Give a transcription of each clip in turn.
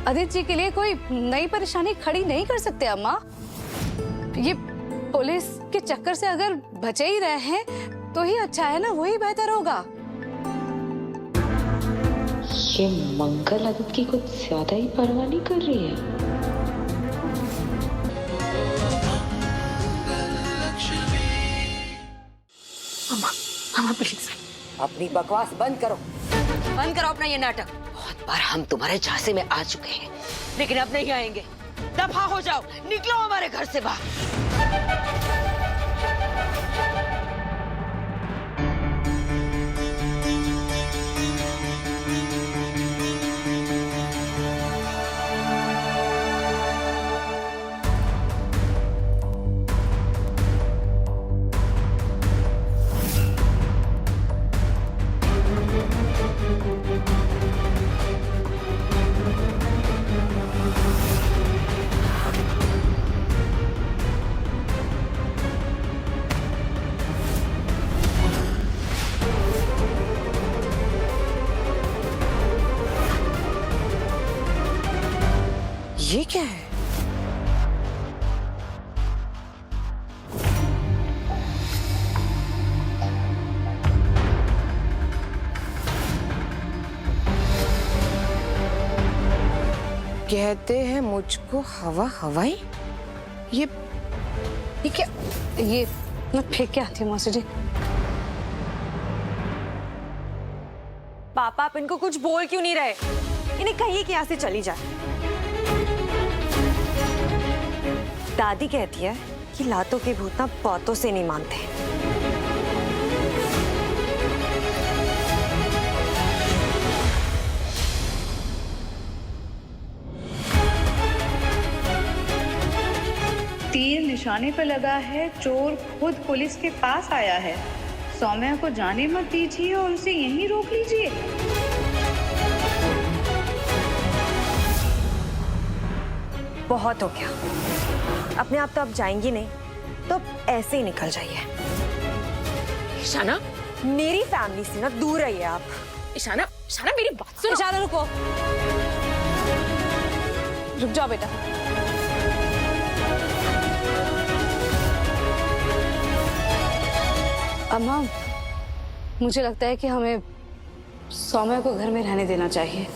आदित्य जी के लिए कोई नई परेशानी खड़ी नहीं कर सकते अम्मा। ये पुलिस के चक्कर से अगर बचे ही रहे हैं तो ही अच्छा है ना, वही बेहतर होगा। ये मंगल आदित्य की कुछ ज्यादा ही परवाह नहीं कर रही है। अम्मा प्लीज अपनी बकवास बंद करो अपना ये नाटक। बहुत बार हम तुम्हारे झांसे में आ चुके हैं, लेकिन अब नहीं आएंगे। दफा हो जाओ, निकलो हमारे घर से बाहर। ये क्या है? कहते हैं मुझको हवा हवाई। ये क्या? ये मैं फेंक के आती हूँ मौसी जी। पापा आप इनको कुछ बोल क्यों नहीं रहे? इन्हें कहिए कि यहाँ से चली जाए। दादी कहती है कि लातों के भूत ना बातों से नहीं मानते। तीर निशाने पर लगा है, चोर खुद पुलिस के पास आया है। सौम्या को जाने मत दीजिए और उसे यहीं रोक लीजिए। बहुत हो गया, अपने आप तो आप जाएंगी नहीं, तो ऐसे ही निकल जाइए। ईशाना, मेरी फैमिली से ना दूर रहिए आप। ईशाना, ईशाना मेरी बात सुनो। ईशाना रुको, रुक जाओ बेटा। अम्मा, मुझे लगता है कि हमें सौम्या को घर में रहने देना चाहिए।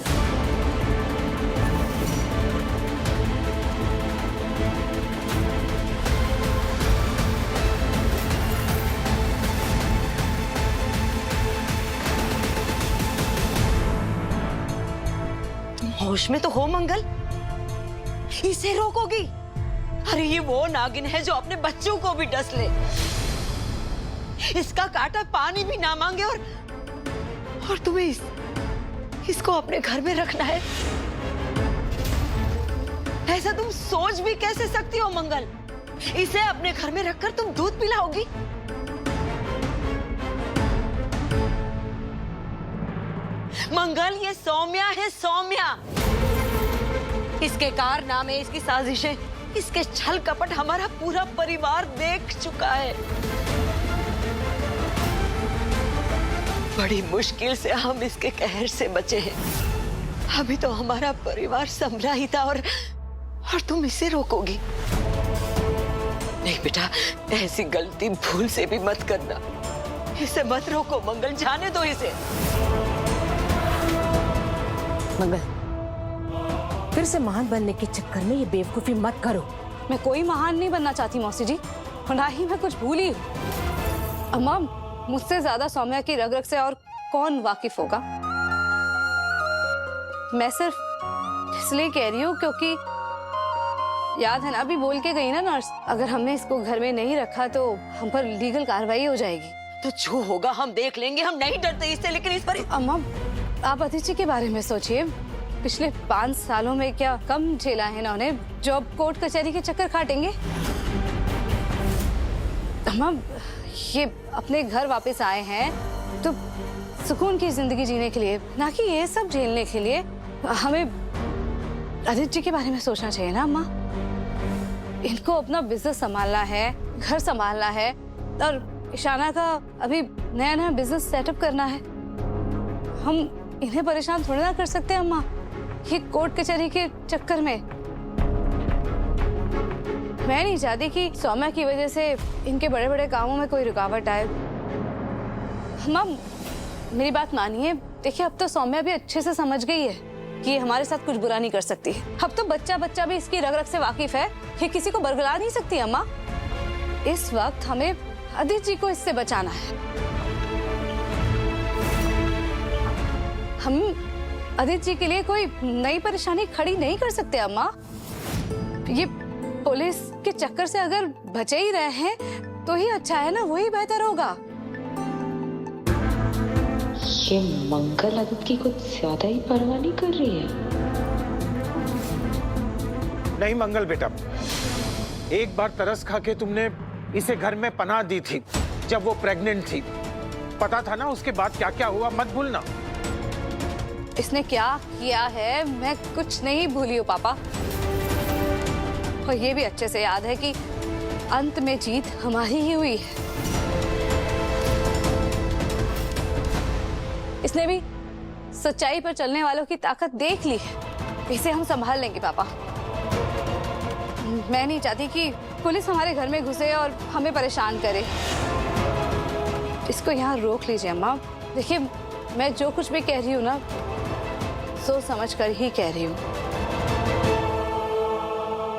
होश में तो हो मंगल, इसे रोकोगी? अरे ये वो नागिन है जो अपने बच्चों को भी डस ले। इसका काटा पानी भी ना मांगे और तुम्हें इसको अपने घर में रखना है? ऐसा तुम सोच भी कैसे सकती हो मंगल? इसे अपने घर में रखकर तुम दूध पिलाओगी? मंगल, ये सौम्या है, सौम्या। इसके कारनामे, इसकी साजिशें, इसके छल कपट हमारा पूरा परिवार देख चुका है। बड़ी मुश्किल से हम इसके कहर से बचे हैं। अभी तो हमारा परिवार संभला ही था और तुम इसे रोकोगी? नहीं बेटा, ऐसी गलती भूल से भी मत करना। इसे मत रोको मंगल, जाने दो इसे। मंगल, फिर से महान बनने के चक्कर में ये बेवकूफी मत करो। मैं कोई महान नहीं बनना चाहती मौसी जी, और ना ही मैं कुछ भूली हूँ। अम्मा, मुझसे ज्यादा सौम्या की रग रग से और कौन वाकिफ होगा? मैं सिर्फ इसलिए कह रही हूँ क्योंकि याद है ना, अभी बोल के गई ना नर्स, अगर हमने इसको घर में नहीं रखा तो हम पर लीगल कार्रवाई हो जाएगी। तो जो होगा हम देख लेंगे, हम नहीं डरते इससे, लेकिन इस पर। अम्मा, आप अतिथि के बारे में सोचिए। पिछले 5 सालों में क्या कम झेला है इन्होंने, जो अब कोर्ट कचहरी के चक्कर काटेंगे। अम्मा, ये अपने घर वापस आए हैं तो सुकून की जिंदगी जीने के लिए, ना कि ये सब झेलने के लिए। हमें आदित्य के बारे में सोचना चाहिए ना अम्मा। इनको अपना बिजनेस संभालना है, घर संभालना है, और ईशाना का अभी नया नया बिजनेस सेटअप करना है। हम इन्हें परेशान थोड़ी ना कर सकते अम्मा। ये कोर्ट कचहरी के चक्कर में। मैं नहीं चाहती कि सौम्या की वजह से इनके बड़े बड़े कामों में कोई रुकावट आए। अम्मा मेरी बात मानिए, देखिए अब तो सौम्या भी अच्छे से समझ गई है कि ये हमारे साथ कुछ बुरा नहीं कर सकती। अब तो बच्चा बच्चा भी इसकी रग रग से वाकिफ है, ये किसी को बरगला नहीं सकती। अम्मा इस वक्त हमें आदित्य जी को इससे बचाना है। हम आदित्य जी के लिए कोई नई परेशानी खड़ी नहीं कर सकते अम्मा। ये पुलिस के चक्कर से अगर बचे ही रहे हैं तो ही अच्छा है ना, वही बेहतर होगा। ये मंगल आदित्य की कुछ ज्यादा ही परवाह नहीं कर रही है। नहीं मंगल बेटा, एक बार तरस खा के तुमने इसे घर में पनाह दी थी जब वो प्रेग्नेंट थी। पता था ना उसके बाद क्या क्या हुआ, मत भूलना। इसने क्या किया है मैं कुछ नहीं भूली हूँ पापा, और ये भी अच्छे से याद है कि अंत में जीत हमारी ही हुई है। इसने भी सच्चाई पर चलने वालों की ताकत देख ली है। इसे हम संभाल लेंगे पापा। मैं नहीं चाहती कि पुलिस हमारे घर में घुसे और हमें परेशान करे। इसको यहाँ रोक लीजिए अम्मा। देखिए मैं जो कुछ भी कह रही हूँ ना, सोच समझ कर ही कह रही हूँ।